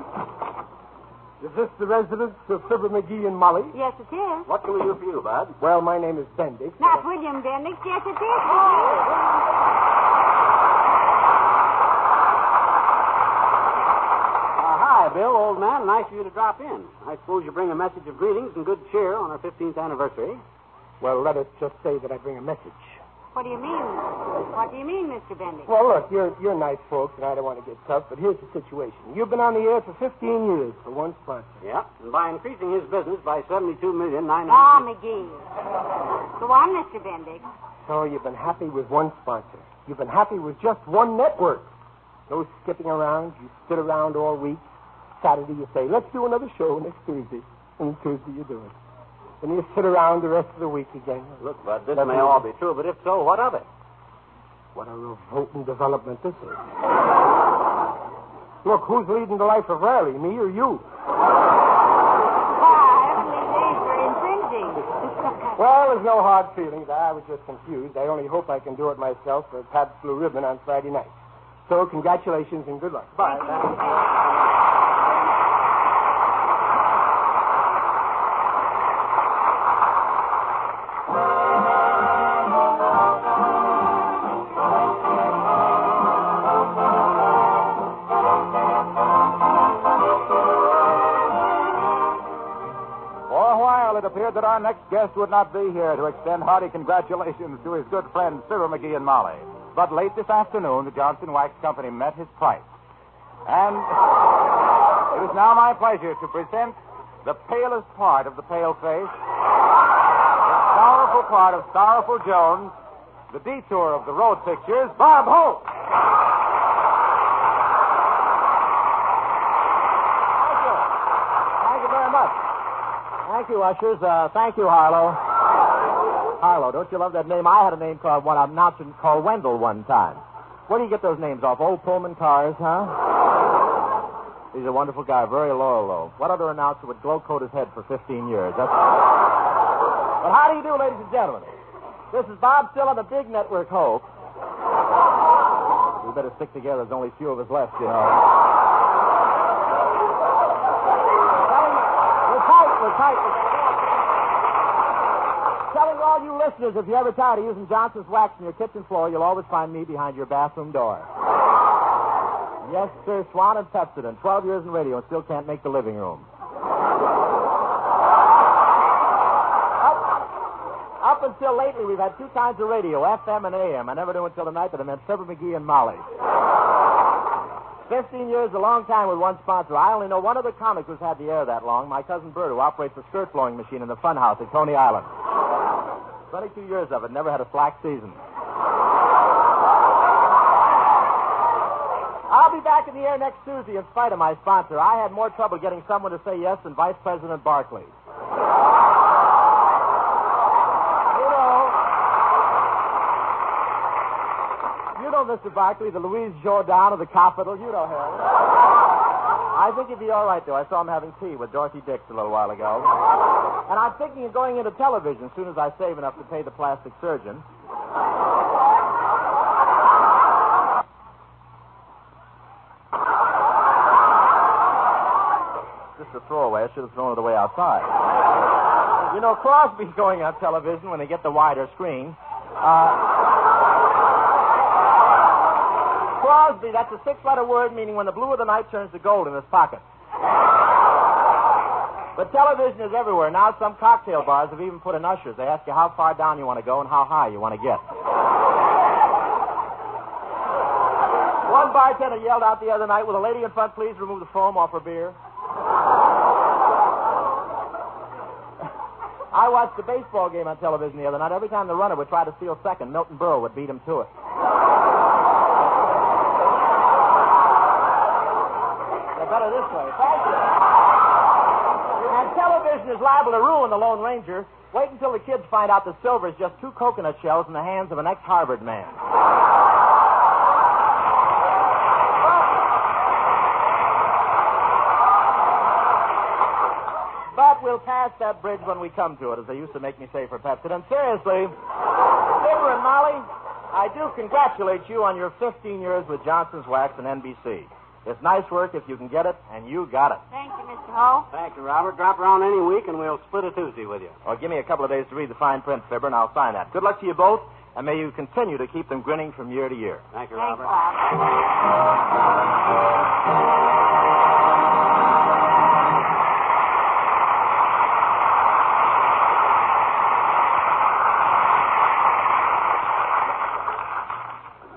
Is this the residence of Fibber McGee and Molly? Yes, it is. What can we do for you, Bud? Well, my name is Bendix. Not William Bendix. Yes, it is. Hi, Bill, old man. Nice of you to drop in. I suppose you bring a message of greetings and good cheer on our 15th anniversary. Well, let us just say that I bring a message. What do you mean? What do you mean, Mr. Bendix? Well, look, you're nice folks, and I don't want to get tough, but here's the situation. You've been on the air for 15 years for one sponsor. Yeah, and by increasing his business by $72,900,000... Ah, McGee. Go on, Mr. Bendix. So you've been happy with one sponsor. You've been happy with just one network. No skipping around. You sit around all week. Saturday you say, let's do another show next Tuesday. And Tuesday you do it. And you sit around the rest of the week again. Look, Bud, this may all be true, but if so, what of it? What a revolting development this is. Look, who's leading the life of Riley, me or you? Heavenly days are infringing. Well, there's no hard feelings. I was just confused. I only hope I can do it myself for Pabst Blue Ribbon on Friday night. So, congratulations and good luck. Bye. That our next guest would not be here to extend hearty congratulations to his good friend Fibber McGee and Molly. But late this afternoon, the Johnson Wax Company met his price. And it is now my pleasure to present the palest part of the pale face, the sorrowful part of Sorrowful Jones, the detour of the road pictures, Bob Hope. Thank you very much. Thank you, ushers. Thank you, Harlow. Harlow, don't you love that name? I had a name called one announcer called Wendell one time. Where do you get those names off? Old Pullman cars, huh? He's a wonderful guy, very loyal, though. What other announcer would glow-coat his head for 15 years? But how do you do, ladies and gentlemen? This is Bob Still on the big network, Hope. We better stick together. There's only a few of us left, you know. We're tight. Telling all you listeners, if you're ever tired of using Johnson's Wax on your kitchen floor, you'll always find me behind your bathroom door. Yes, sir, Swan and Pepsodent. 12 years in radio and still can't make the living room. Up until lately, we've had two kinds of radio, FM and AM. I never knew until tonight that I meant Fibber McGee and Molly. 15 years, a long time with one sponsor. I only know one other comic who's had the air that long, my cousin Bert, who operates a skirt-blowing machine in the fun house at Coney Island. 22 years of it, never had a slack season. I'll be back in the air next Tuesday in spite of my sponsor. I had more trouble getting someone to say yes than Vice President Barkley. You know Mr. Barkley, the Louise Jourdan of the Capitol. You know him. I think he'd be all right, though. I saw him having tea with Dorothy Dix a little while ago. And I'm thinking of going into television as soon as I save enough to pay the plastic surgeon. Just a throwaway. I should have thrown it away outside. You know, Crosby's going on television when they get the wider screen. Crosby, that's a 6-letter word meaning when the blue of the night turns to gold in his pocket. But television is everywhere. Now some cocktail bars have even put in ushers. They ask you how far down you want to go and how high you want to get. One bartender yelled out the other night, "Will the lady in front please remove the foam off her beer?" I watched a baseball game on television the other night. Every time the runner would try to steal second, Milton Berle would beat him to it. Better this way. Thank you. And television is liable to ruin the Lone Ranger. Wait until the kids find out that silver is just 2 coconut shells in the hands of an ex-Harvard man. But we'll pass that bridge when we come to it, as they used to make me say for Pepsi. And seriously, Fibber and Molly, I do congratulate you on your 15 years with Johnson's Wax and NBC. It's nice work if you can get it, and you got it. Thank you, Mr. Ho. Thank you, Robert. Drop around any week, and we'll split a Tuesday with you. Or give me a couple of days to read the fine print, Fibber, and I'll sign that. Good luck to you both, and may you continue to keep them grinning from year to year. Thank you, Thanks, Robert.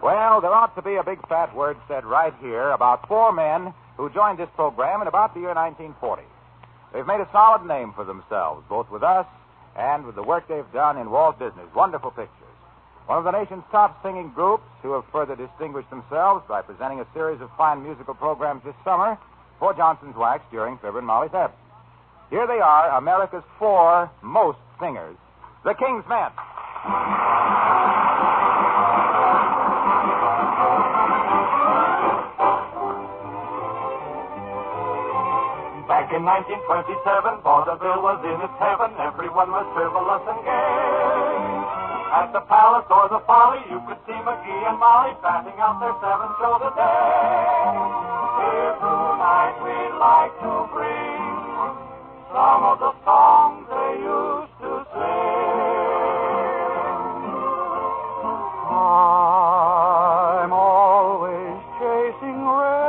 Well, there ought to be a big fat word said right here about 4 men who joined this program in about the year 1940. They've made a solid name for themselves, both with us and with the work they've done in Walt Disney's wonderful pictures. One of the nation's top singing groups who have further distinguished themselves by presenting a series of fine musical programs this summer for Johnson's Wax during Fibber and Molly's absence. Here they are, America's 4 most singers, the King's Men. Back in 1927, vaudeville was in its heaven. Everyone was frivolous and gay. At the Palace or the Folly, you could see McGee and Molly batting out their 7 shows a day. Here tonight we'd like to bring some of the songs they used to sing. I'm always chasing rainbows,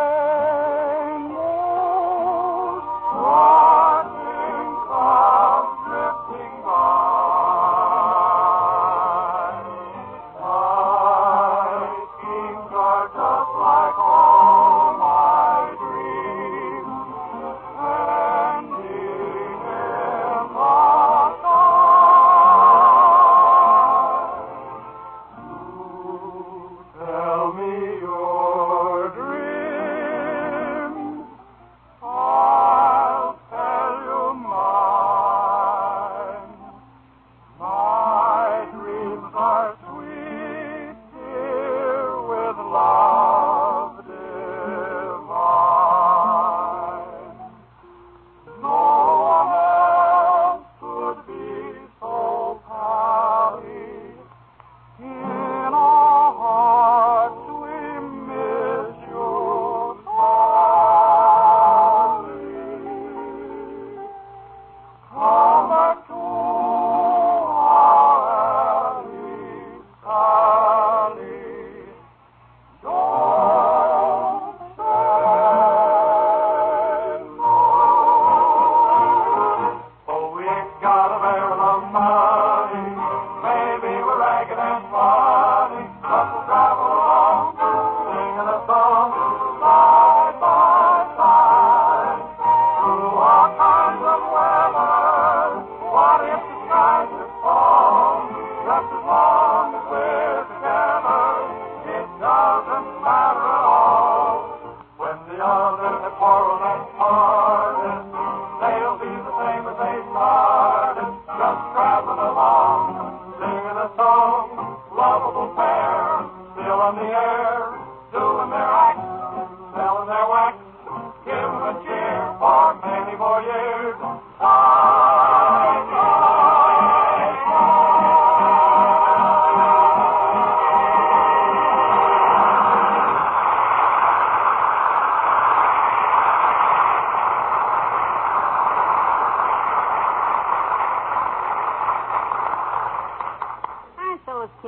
watching clouds drifting by. My schemes are just like all my dreams.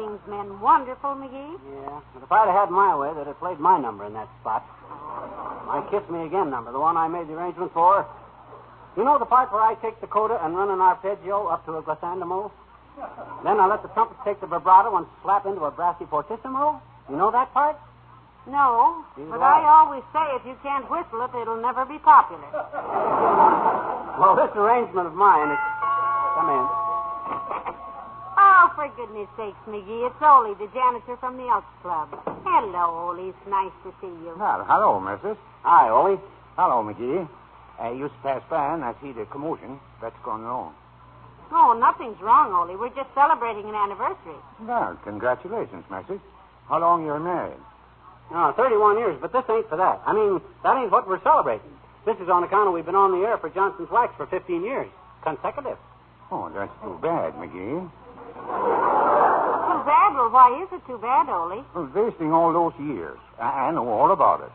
sings men wonderful, McGee. Yeah, but if I'd have had my way, they'd have played my number in that spot. My Kiss Me Again number, the one I made the arrangement for. You know the part where I take the coda and run an arpeggio up to a glissando? Then I let the trumpets take the vibrato and slap into a brassy fortissimo? You know that part? No, but I always say if you can't whistle it, it'll never be popular. Well, this arrangement of mine is... Come in. Oh, for goodness sakes, McGee, it's Ole, the janitor from the Elks Club. Hello, Ole. It's nice to see you. Well, hello, missus. Hi, Ole. Hello, McGee. I used to pass by and I see the commotion. That's going on. Oh, nothing's wrong, Ole. We're just celebrating an anniversary. Well, congratulations, missus. How long you married? No, 31 years, but this ain't for that. I mean, that ain't what we're celebrating. This is on account of we've been on the air for Johnson's Wax for 15 years. Consecutive. Oh, that's too bad, McGee. Too bad? Well, why is it too bad, Ole? Well, wasting all those years. I know all about it.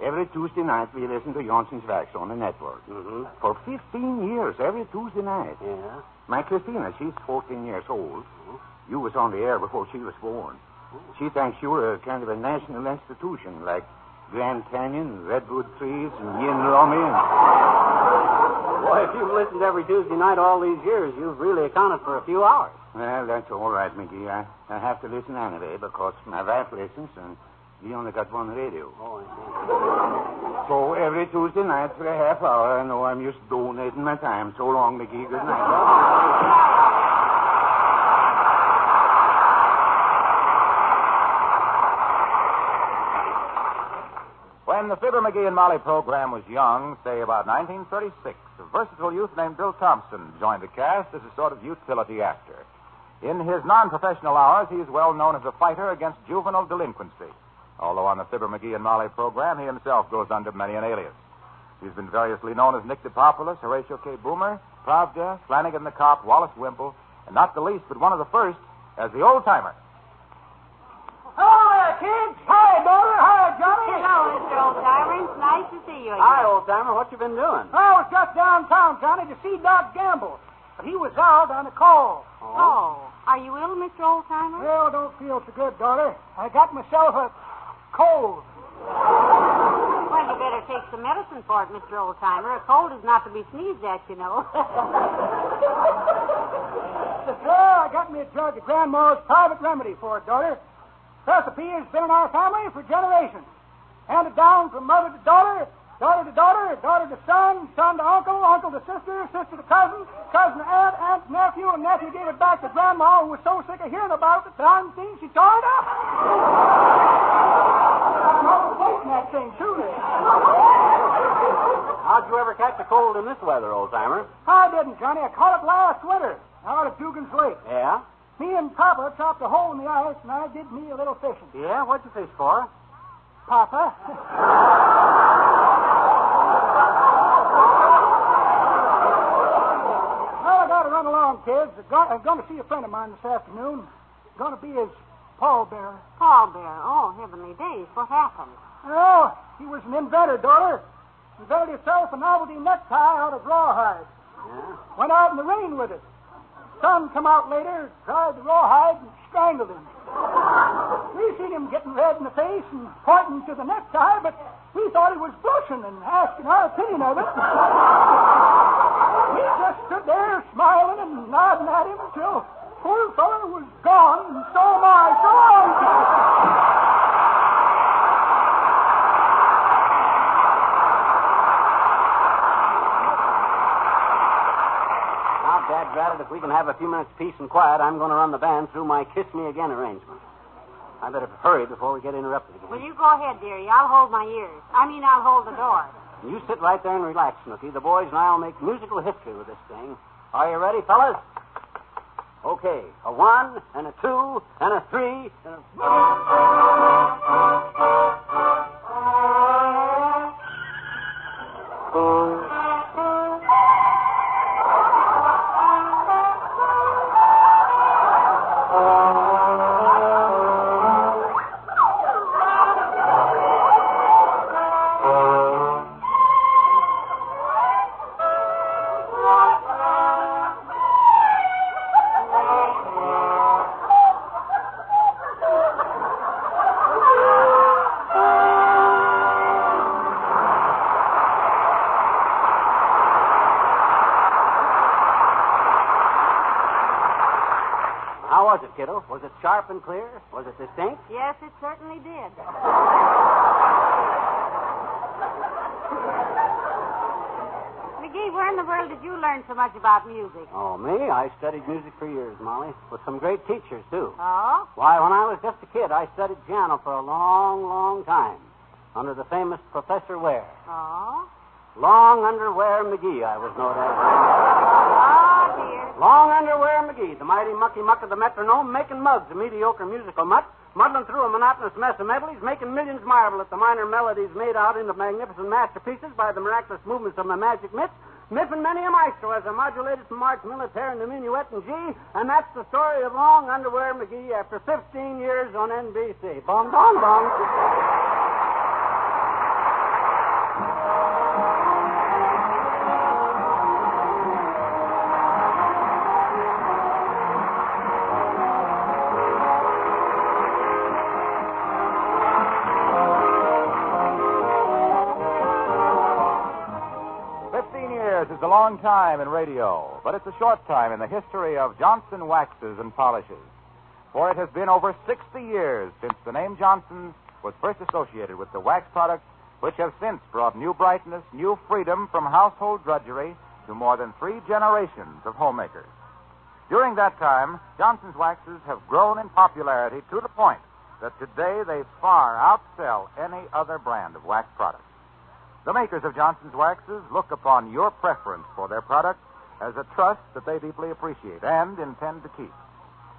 Every Tuesday night we listen to Johnson's Wax on the network. Mm-hmm. For 15 years, every Tuesday night. Yeah. My Christina, she's 14 years old. Mm-hmm. You was on the air before she was born. Mm-hmm. She thinks you were a kind of a national institution, like Grand Canyon, Redwood Trees, and Yin Rummy. Boy, if you've listened every Tuesday night all these years, you've really accounted for a few hours. Well, that's all right, McGee. I have to listen anyway because my wife listens, and we only got one radio. Oh, I see. So every Tuesday night for a half hour, I know I'm just donating my time. So long, McGee. Good night. When the Fibber McGee and Molly program was young, say about 1936, a versatile youth named Bill Thompson joined the cast as a sort of utility actor. In his non-professional hours, he is well known as a fighter against juvenile delinquency. Although on the Fibber McGee and Molly program, he himself goes under many an alias. He's been variously known as Nick DePopoulos, Horatio K. Boomer, Pravda, Flanagan the Cop, Wallace Wimple, and not the least, but one of the first, as the Old-Timer. Hello there, kids. Hi, daughter. Hi, Johnny. Hello, Mr. Oldtimer. It's nice to see you again. Hi, Old-Timer. What you been doing? I was just downtown, Johnny, to see Doc Gamble. But he was out on a call. Oh. Are you ill, Mr. Oldtimer? Well, don't feel so good, daughter. I got myself a cold. Well, you better take some medicine for it, Mr. Oldtimer. A cold is not to be sneezed at, you know. Well, I got me a jug of Grandma's private remedy for it, daughter. Recipe has been in our family for generations. Handed down from mother to daughter, daughter to daughter, daughter to son, son to uncle, uncle to sister, sister to cousin, cousin to aunt, aunt to nephew, and nephew gave it back to Grandma, who was so sick of hearing about it that I'm thinking she tore it up. I'm fighting that thing, too. How'd you ever catch a cold in this weather, Old-Timer? I didn't, Johnny. I caught it last winter out at Dugan's Lake. Yeah? Me and Papa chopped a hole in the ice, and I did me a little fishing. Yeah? What'd you fish for? Papa. Well, I got to run along, kids. I'm going to see a friend of mine this afternoon. Going to be his pallbearer. Pallbearer. Oh, heavenly days. What happened? Oh, he was an inventor, daughter. Invented himself a novelty necktie out of rawhide. Yeah? Went out in the rain with it. Son come out later, tried the rawhide, and strangled him. We seen him getting red in the face and pointing to the necktie, but we thought he was blushing and asking our opinion of it. We just stood there smiling and nodding at him until poor fellow was gone, and so am I. So long. Dad granted if we can have a few minutes peace and quiet, I'm going to run the band through my Kiss Me Again arrangement. I better hurry before we get interrupted again. Well, you go ahead, dearie. I'll hold my ears. I'll hold the door. You sit right there and relax, Snooky. The boys and I'll make musical history with this thing. Are you ready, fellas? Okay. A 1 and a 2 and a 3 and a... was it, kiddo? Was it sharp and clear? Was it distinct? Yes, it certainly did. McGee, where in the world did you learn so much about music? Oh, me? I studied music for years, Molly, with some great teachers, too. Oh? Why, when I was just a kid, I studied piano for a long, long time under the famous Professor Ware. Oh? Long Underwear McGee, I was known as. Oh, dear. Long Underwear McGee, the mighty mucky muck of the metronome, making mugs of mediocre musical mutt, muddling through a monotonous mess of medleys, making millions marvel at the minor melodies made out into magnificent masterpieces by the miraculous movements of my magic mitts, miffing many a maestro as I modulated from March Militaire and the minuet in G, and that's the story of Long Underwear McGee after 15 years on NBC. Bong, bong, bong. 15 years is a long time in radio, but it's a short time in the history of Johnson waxes and polishes. For it has been over 60 years since the name Johnson's was first associated with the wax products which have since brought new brightness, new freedom from household drudgery to more than 3 generations of homemakers. During that time, Johnson's waxes have grown in popularity to the point that today they far outsell any other brand of wax products. The makers of Johnson's waxes look upon your preference for their product as a trust that they deeply appreciate and intend to keep.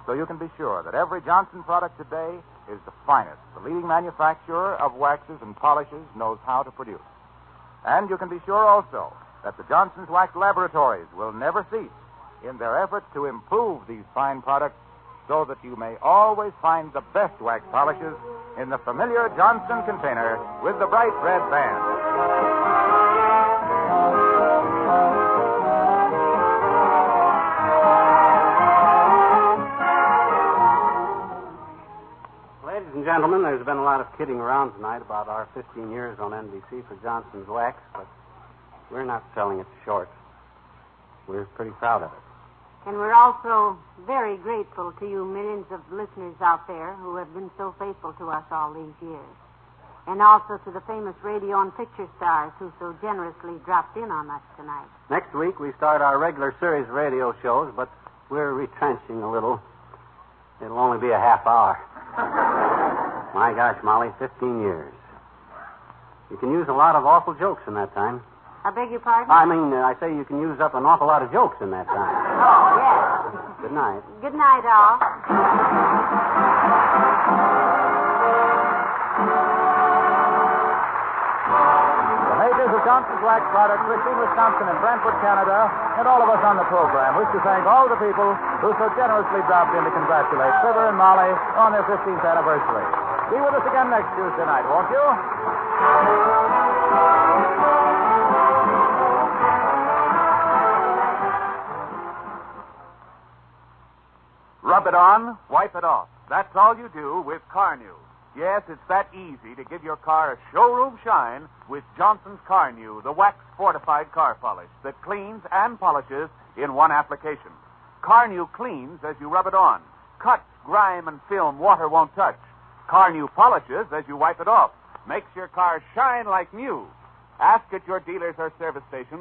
So you can be sure that every Johnson product today is the finest the leading manufacturer of waxes and polishes knows how to produce. And you can be sure also that the Johnson's Wax Laboratories will never cease in their efforts to improve these fine products so that you may always find the best wax polishes in the familiar Johnson container with the bright red band. Ladies and gentlemen, there's been a lot of kidding around tonight about our 15 years on NBC for Johnson's Wax, but we're not selling it short. We're pretty proud of it. And we're also very grateful to you millions of listeners out there who have been so faithful to us all these years. And also to the famous radio and picture stars who so generously dropped in on us tonight. Next week, we start our regular series of radio shows, but we're retrenching a little. It'll only be a half hour. My gosh, Molly, 15 years. You can use a lot of awful jokes in that time. I beg your pardon? I say you can use up an awful lot of jokes in that time. Oh, yes. Good night. Good night, all. The makers of Johnson's Wax products, Racine, Wisconsin, and Brantford, Canada, and all of us on the program wish to thank all the people who so generously dropped in to congratulate Fibber and Molly on their 15th anniversary. Be with us again next Tuesday night, won't you? Rub it on, wipe it off. That's all you do with Carnew. Yes, it's that easy to give your car a showroom shine with Johnson's Carnew, the wax-fortified car polish that cleans and polishes in one application. Carnew cleans as you rub it on. Cuts, grime, and film water won't touch. Carnew polishes as you wipe it off. Makes your car shine like new. Ask at your dealers or service stations